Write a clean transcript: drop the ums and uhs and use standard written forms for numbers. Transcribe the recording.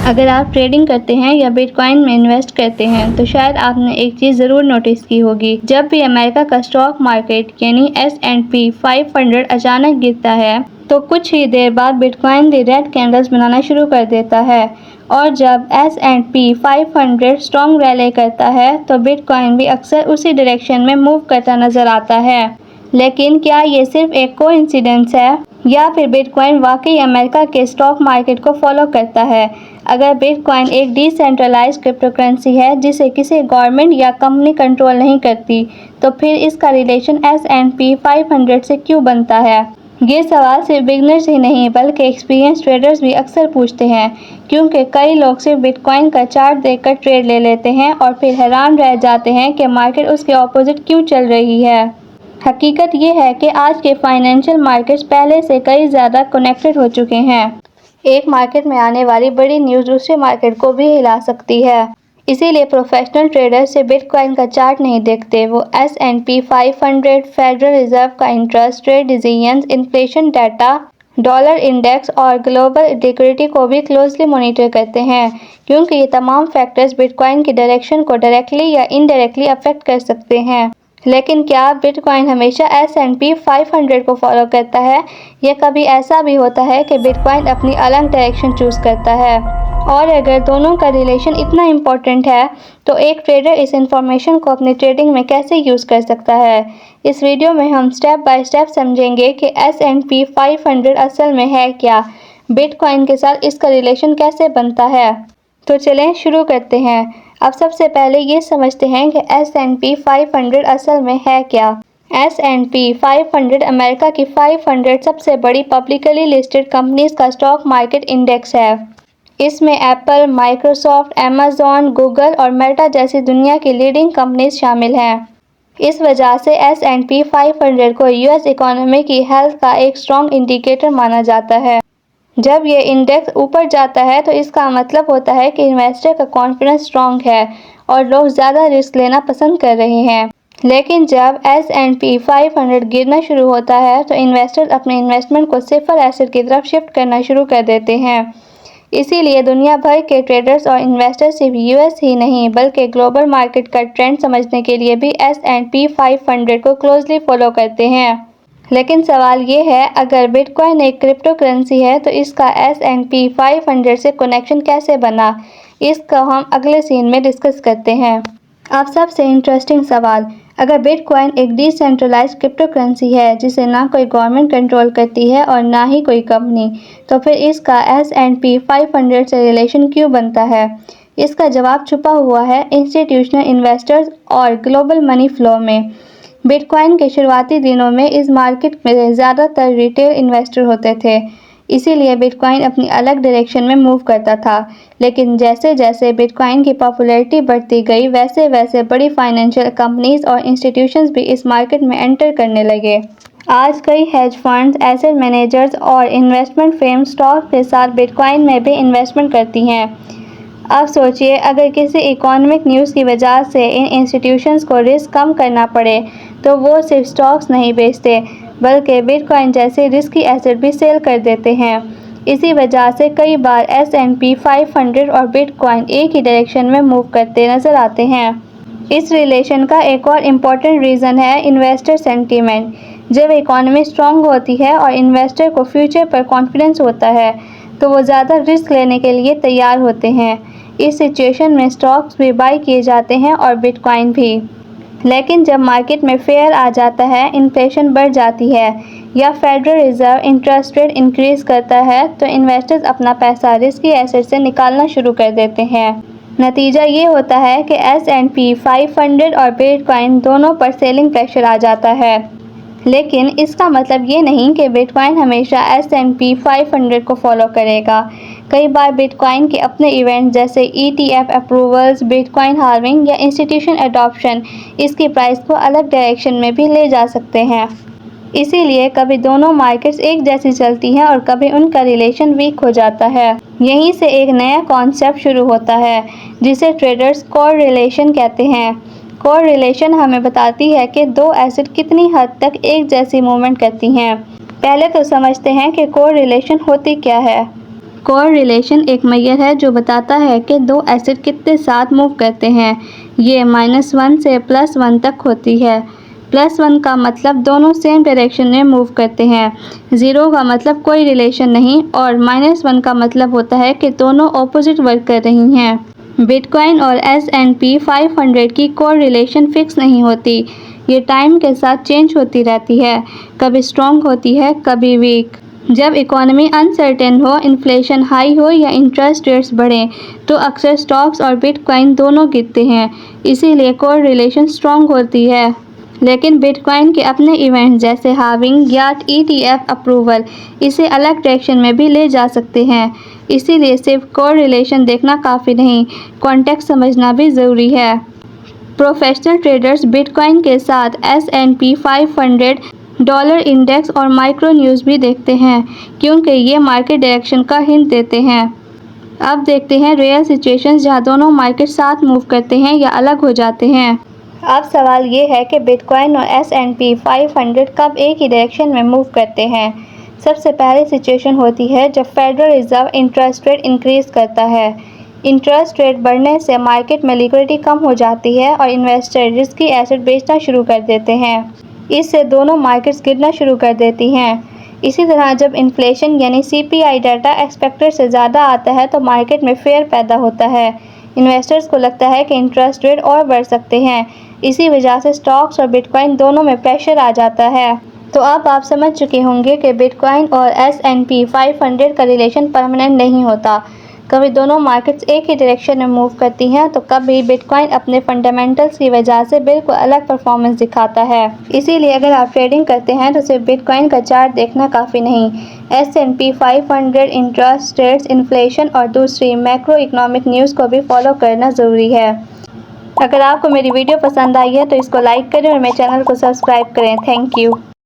अगर आप ट्रेडिंग करते हैं या बिटकॉइन में इन्वेस्ट करते हैं तो शायद आपने एक चीज़ ज़रूर नोटिस की होगी। जब भी अमेरिका का स्टॉक मार्केट यानी S&P 500 अचानक गिरता है तो कुछ ही देर बाद बिटकॉइन भी रेड कैंडल्स बनाना शुरू कर देता है, और जब S&P 500 स्ट्रॉन्ग रैली करता है तो बिटकॉइन भी अक्सर उसी डायरेक्शन में मूव करता नजर आता है। लेकिन क्या ये सिर्फ एक कोइंसिडेंस है या फिर बिटकॉइन वाकई अमेरिका के स्टॉक मार्केट को फॉलो करता है? अगर बिटकॉइन एक डिसेंट्रलाइज्ड क्रिप्टोकरेंसी है जिसे किसी गवर्नमेंट या कंपनी कंट्रोल नहीं करती, तो फिर इसका रिलेशन S&P 500 से क्यों बनता है? ये सवाल सिर्फ बिगनर्स ही नहीं बल्कि एक्सपीरियंस ट्रेडर्स भी अक्सर पूछते हैं, क्योंकि कई लोग सिर्फ बिटकॉइन का चार्ट देखकर ट्रेड ले लेते हैं और फिर हैरान रह जाते हैं कि मार्केट उसके ऑपोजिट क्यों चल रही है। हकीकत ये है कि आज के फाइनेंशियल मार्केट्स पहले से कई ज़्यादा कनेक्टेड हो चुके हैं। एक मार्केट में आने वाली बड़ी न्यूज़ दूसरे मार्केट को भी हिला सकती है। इसीलिए प्रोफेशनल ट्रेडर्स से बिटकॉइन का चार्ट नहीं देखते, वो S&P 500, फेडरल रिजर्व का interest rate decisions, inflation data, dollar index और ग्लोबल लिक्विडिटी को भी क्लोजली मॉनिटर करते हैं, क्योंकि ये तमाम फैक्टर्स बिटकॉइन की डायरेक्शन को डायरेक्टली या इनडायरेक्टली अफेक्ट कर सकते हैं। लेकिन क्या बिटकॉइन हमेशा S&P 500 को फॉलो करता है, या कभी ऐसा भी होता है कि बिटकॉइन अपनी अलग डायरेक्शन चूज़ करता है? और अगर दोनों का रिलेशन इतना इम्पोर्टेंट है तो एक ट्रेडर इस इंफॉर्मेशन को अपनी ट्रेडिंग में कैसे यूज़ कर सकता है? इस वीडियो में हम स्टेप बाय स्टेप समझेंगे कि S&P 500 असल में है क्या, बिटकॉइन के साथ इसका रिलेशन कैसे बनता है। तो चलें शुरू करते हैं। अब सबसे पहले ये समझते हैं कि S&P 500 असल में है क्या। S&P 500 अमेरिका की 500 सबसे बड़ी पब्लिकली लिस्टेड कंपनीज का स्टॉक मार्केट इंडेक्स है। इसमें एप्पल, माइक्रोसॉफ्ट, अमेज़न, गूगल और मेटा जैसी दुनिया की लीडिंग कंपनीज शामिल हैं। इस वजह से S&P 500 को US इकोनॉमी की हेल्थ का एक स्ट्रॉन्ग इंडिकेटर माना जाता है। जब ये इंडेक्स ऊपर जाता है तो इसका मतलब होता है कि इन्वेस्टर का कॉन्फिडेंस स्ट्रॉन्ग है और लोग ज़्यादा रिस्क लेना पसंद कर रहे हैं। लेकिन जब S&P 500 गिरना शुरू होता है तो इन्वेस्टर्स अपने इन्वेस्टमेंट को सेफर एसेट की तरफ शिफ्ट करना शुरू कर देते हैं। इसीलिए दुनिया भर के ट्रेडर्स और इन्वेस्टर्स सिर्फ US ही नहीं बल्कि ग्लोबल मार्केट का ट्रेंड समझने के लिए भी S&P 500 को क्लोजली फॉलो करते हैं। लेकिन सवाल ये है, अगर बिटकॉइन एक क्रिप्टो करेंसी है तो इसका S&P 500 से कनेक्शन कैसे बना? इसका हम अगले सीन में डिस्कस करते हैं। अब सबसे इंटरेस्टिंग सवाल, अगर बिटकॉइन एक डिसेंट्रलाइज्ड क्रिप्टो करेंसी है जिसे ना कोई गवर्नमेंट कंट्रोल करती है और ना ही कोई कंपनी, तो फिर इसका S&P 500 से रिलेशन क्यों बनता है? इसका जवाब छुपा हुआ है इंस्टीट्यूशनल इन्वेस्टर्स और ग्लोबल मनी फ्लो में। बिटकॉइन के शुरुआती दिनों में इस मार्केट में ज़्यादातर रिटेल इन्वेस्टर होते थे, इसीलिए बिटकॉइन अपनी अलग डायरेक्शन में मूव करता था। लेकिन जैसे जैसे बिटकॉइन की पॉपुलैरिटी बढ़ती गई वैसे वैसे बड़ी फाइनेंशियल कंपनीज और इंस्टीट्यूशंस भी इस मार्केट में एंटर करने लगे। आज कई हेज फंड्स, एसेट मैनेजर्स और इन्वेस्टमेंट फर्म स्टॉक के साथ बिटकॉइन में भी इन्वेस्टमेंट करती हैं। अब सोचिए, अगर किसी इकोनॉमिक न्यूज़ की वजह से इन इंस्टीट्यूशंस को रिस्क कम करना पड़े तो वो सिर्फ स्टॉक्स नहीं बेचते बल्कि बिटकॉइन जैसे रिस्की एसेट भी सेल कर देते हैं। इसी वजह से कई बार S&P 500 और बिटकॉइन एक ही डायरेक्शन में मूव करते नजर आते हैं। इस रिलेशन का एक और इम्पॉर्टेंट रीज़न है इन्वेस्टर सेंटीमेंट। जब इकोनॉमी स्ट्रॉन्ग होती है और इन्वेस्टर को फ्यूचर पर कॉन्फिडेंस होता है तो वो ज़्यादा रिस्क लेने के लिए तैयार होते हैं। इस सिचुएशन में स्टॉक्स भी बाई किए जाते हैं और बिटकॉइन भी। लेकिन जब मार्केट में फेयर आ जाता है, इन्फ्लेशन बढ़ जाती है या federal reserve interest rate increase करता है तो इन्वेस्टर्स अपना पैसा रिस्की एसेट से निकालना शुरू कर देते हैं। नतीजा ये होता है कि S&P 500 और बिटकॉइन दोनों पर सेलिंग प्रेशर आ जाता है। लेकिन इसका मतलब ये नहीं कि बिटकॉइन हमेशा S&P 500 को फॉलो करेगा। कई बार बिटकॉइन के अपने इवेंट जैसे ETF अप्रूवल्स, बिटकॉइन हार्विंग या इंस्टीट्यूशन अडॉप्शन इसकी प्राइस को अलग डायरेक्शन में भी ले जा सकते हैं। इसीलिए कभी दोनों मार्केट्स एक जैसी चलती हैं और कभी उनका रिलेशन वीक हो जाता है। यहीं से एक नया कॉन्सेप्ट शुरू होता है जिसे ट्रेडर्स कोरिलेशन कहते हैं। कोरिलेशन हमें बताती है कि दो एसेट कितनी हद तक एक जैसी मूवमेंट करती हैं। पहले तो समझते हैं कि कोरिलेशन होती क्या है। कोरिलेशन एक मैयर है जो बताता है कि दो एसिड कितने साथ मूव करते हैं। ये -1 से +1 तक होती है। +1 का मतलब दोनों सेम डायरेक्शन में मूव करते हैं। 0 का मतलब कोई रिलेशन नहीं और -1 का मतलब होता है कि दोनों ऑपोजिट वर्क कर रही हैं। बिटकॉइन और S&P 500 की कोरिलेशन फिक्स नहीं होती। ये टाइम के साथ चेंज होती रहती है, कभी स्ट्रॉन्ग होती है, कभी वीक। जब इकोनॉमी अनसर्टेन हो, इन्फ्लेशन हाई हो या इंटरेस्ट रेट्स बढ़ें, तो अक्सर स्टॉक्स और बिटकॉइन दोनों गिरते हैं। इसीलिए कोरिलेशन स्ट्रॉन्ग होती है। लेकिन बिटकॉइन के अपने इवेंट्स जैसे हाल्विंग या ETF अप्रूवल इसे अलग डायरेक्शन में भी ले जा सकते हैं। इसीलिए सिर्फ कोरिलेशन देखना काफ़ी नहीं, कॉन्टेक्स्ट समझना भी ज़रूरी है। प्रोफेशनल ट्रेडर्स बिटकॉइन के साथ S&P 500 डॉलर इंडेक्स और माइक्रो न्यूज़ भी देखते हैं, क्योंकि ये मार्केट डायरेक्शन का हिंट देते हैं। अब देखते हैं रियल सिचुएशंस जहां दोनों मार्केट साथ मूव करते हैं या अलग हो जाते हैं। अब सवाल ये है कि बिटकॉइन और S&P 500 कब एक ही डायरेक्शन में मूव करते हैं। सबसे पहले सिचुएशन होती है जब federal reserve interest rate increase करता है। इंटरेस्ट रेट बढ़ने से मार्केट में लिक्विडिटी कम हो जाती है और इन्वेस्टर रिस्की एसेट बेचना शुरू कर देते हैं। इससे दोनों मार्केट्स गिरना शुरू कर देती हैं। इसी तरह जब इन्फ्लेशन यानी CPI डाटा एक्सपेक्टेड से ज़्यादा आता है तो मार्केट में फेयर पैदा होता है। इन्वेस्टर्स को लगता है कि इंटरेस्ट रेट और बढ़ सकते हैं। इसी वजह से स्टॉक्स और बिटकॉइन दोनों में प्रेशर आ जाता है। तो अब आप समझ चुके होंगे कि बिटकॉइन और S&P 500 का रिलेशन परमानेंट नहीं होता। कभी दोनों मार्केट्स एक ही डायरेक्शन में मूव करती हैं तो कभी बिटकॉइन अपने फंडामेंटल्स की वजह से बिल्कुल अलग परफॉर्मेंस दिखाता है। इसीलिए अगर आप ट्रेडिंग करते हैं तो सिर्फ बिटकॉइन का चार्ट देखना काफ़ी नहीं, S&P 500 इंटरेस्ट रेट्स, इन्फ्लेशन और दूसरी मैक्रो इकोनॉमिक न्यूज़ को भी फॉलो करना ज़रूरी है। अगर आपको मेरी वीडियो पसंद आई है तो इसको लाइक करें और मेरे चैनल को सब्सक्राइब करें। Thank you.